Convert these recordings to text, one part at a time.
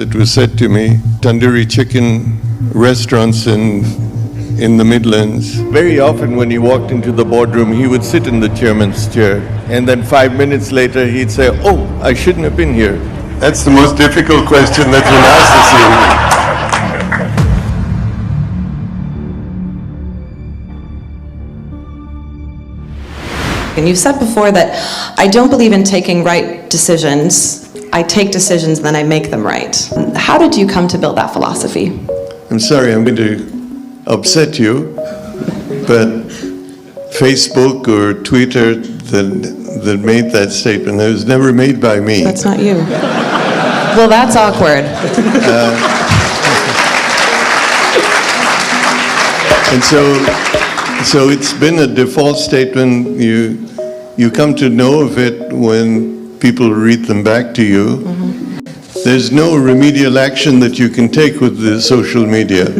It was said to me, tandoori chicken restaurants in the Midlands. Very often when he walked into the boardroom, he would sit in the chairman's chair. And then 5 minutes later, he'd say, "Oh, I shouldn't have been here." That's the most difficult question that's been asked this evening. And you've said before that I don't believe in taking right decisions. I take decisions, then I make them right. How did you come to build that philosophy? I'm sorry, I'm going to upset you, but Facebook or Twitter that made that statement, it was never made by me. That's not you. Well, that's awkward. And so it's been a default statement. You come to know of it when people read them back to you. Mm-hmm. There's no remedial action that you can take with the social media.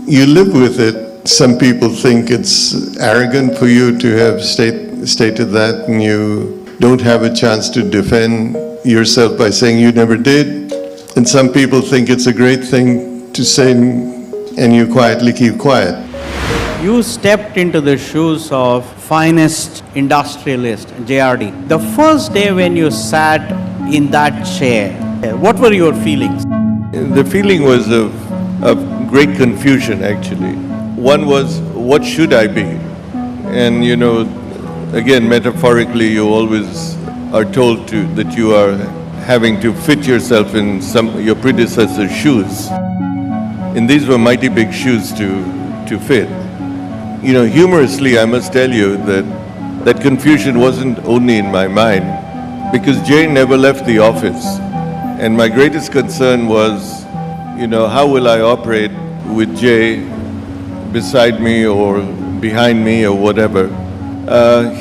You live with it. Some people think it's arrogant for you to have stated that, and you don't have a chance to defend yourself by saying you never did. And some people think it's a great thing to say, and you quietly keep quiet. You stepped into the shoes of finest industrialist, JRD. The first day when you sat in that chair, what were your feelings? The feeling was of great confusion, actually. One was, what should I be? And again, metaphorically, you always are told that you are having to fit yourself in your predecessor's shoes. And these were mighty big shoes to fit. Humorously, I must tell you that confusion wasn't only in my mind, because Jay never left the office. And my greatest concern was, how will I operate with Jay beside me or behind me or whatever.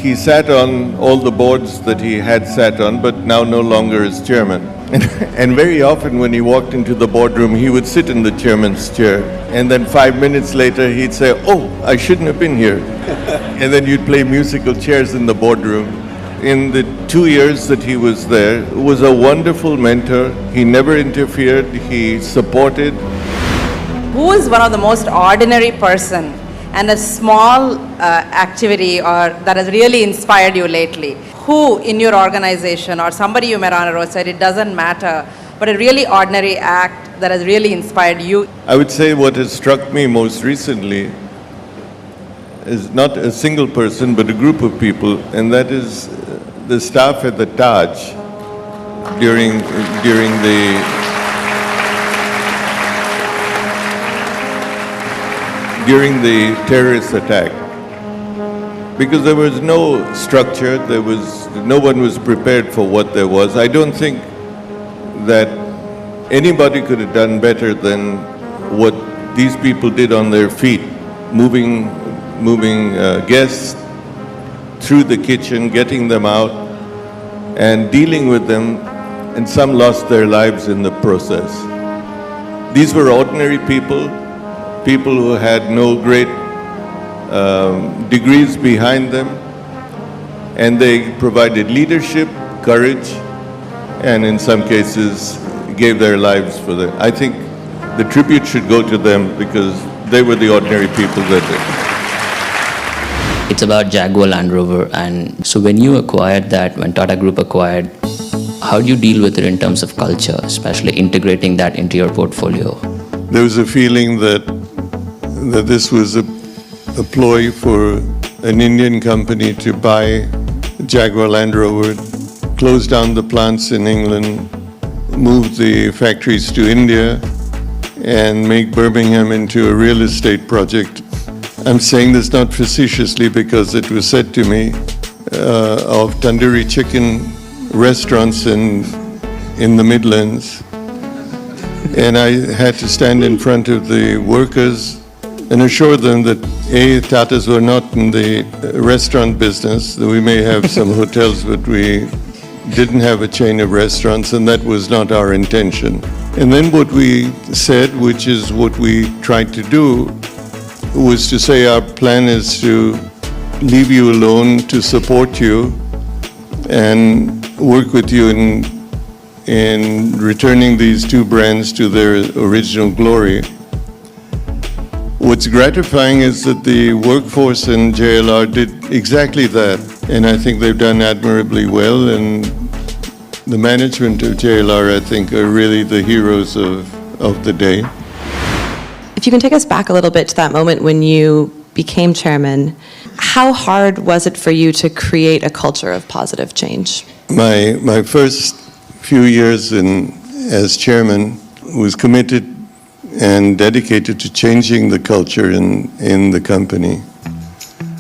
He sat on all the boards that he had sat on, but now no longer is chairman. And very often when he walked into the boardroom, he would sit in the chairman's chair. And then 5 minutes later, he'd say, "Oh, I shouldn't have been here." And then you'd play musical chairs in the boardroom. In the 2 years that he was there, he was a wonderful mentor. He never interfered. He supported. Who is one of the most ordinary person and a small activity or that has really inspired you lately? Who in your organization or somebody you met on a road said it doesn't matter, but a really ordinary act that has really inspired you? I would say what has struck me most recently is not a single person, but a group of people, and that is the staff at the Taj during the terrorist attack. Because there was no structure, no one was prepared for what there was. I don't think that anybody could have done better than what these people did on their feet, moving guests through the kitchen, getting them out, and dealing with them, and some lost their lives in the process. These were ordinary people who had no great degrees behind them, and they provided leadership, courage, and in some cases gave their lives for them. I think the tribute should go to them because they were the ordinary people that did. It's about Jaguar Land Rover, and so when you acquired that, when Tata Group acquired, how do you deal with it in terms of culture, especially integrating that into your portfolio? There was a feeling that this was a ploy for an Indian company to buy Jaguar Land Rover, close down the plants in England, move the factories to India, and make Birmingham into a real estate project. I'm saying this not facetiously because it was said to me of tandoori chicken restaurants in the Midlands. And I had to stand in front of the workers and assure them that Tatas were not in the restaurant business. We may have some hotels, but we didn't have a chain of restaurants, and that was not our intention. And then what we said, which is what we tried to do, was to say our plan is to leave you alone, to support you, and work with you in in returning these two brands to their original glory. What's gratifying is that the workforce in JLR did exactly that, and I think they've done admirably well, and the management of JLR, I think, are really the heroes of the day. If you can take us back a little bit to that moment when you became chairman, how hard was it for you to create a culture of positive change? My first few years as chairman was committed and dedicated to changing the culture in the company.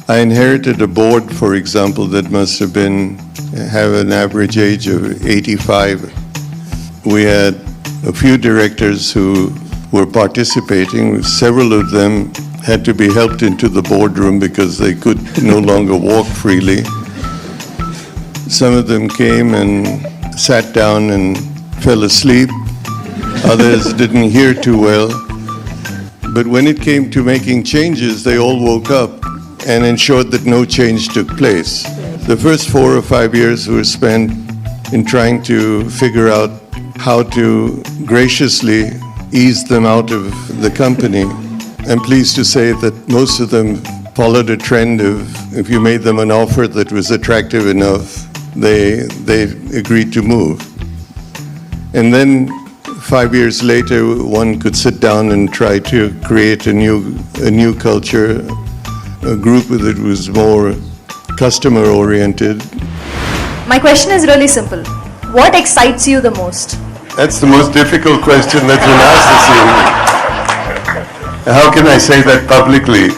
I inherited a board, for example, that must have an average age of 85. We had a few directors who were participating. Several of them had to be helped into the boardroom because they could no longer walk freely. Some of them came and sat down and fell asleep. Others didn't hear too well. But when it came to making changes, they all woke up and ensured that no change took place. The first 4 or 5 years were spent in trying to figure out how to graciously ease them out of the company. I'm pleased to say that most of them followed a trend of if you made them an offer that was attractive enough, they agreed to move. And then 5 years later, one could sit down and try to create a new culture, a group that was more customer-oriented. My question is really simple. What excites you the most? That's the most difficult question that's been asked this evening. How can I say that publicly?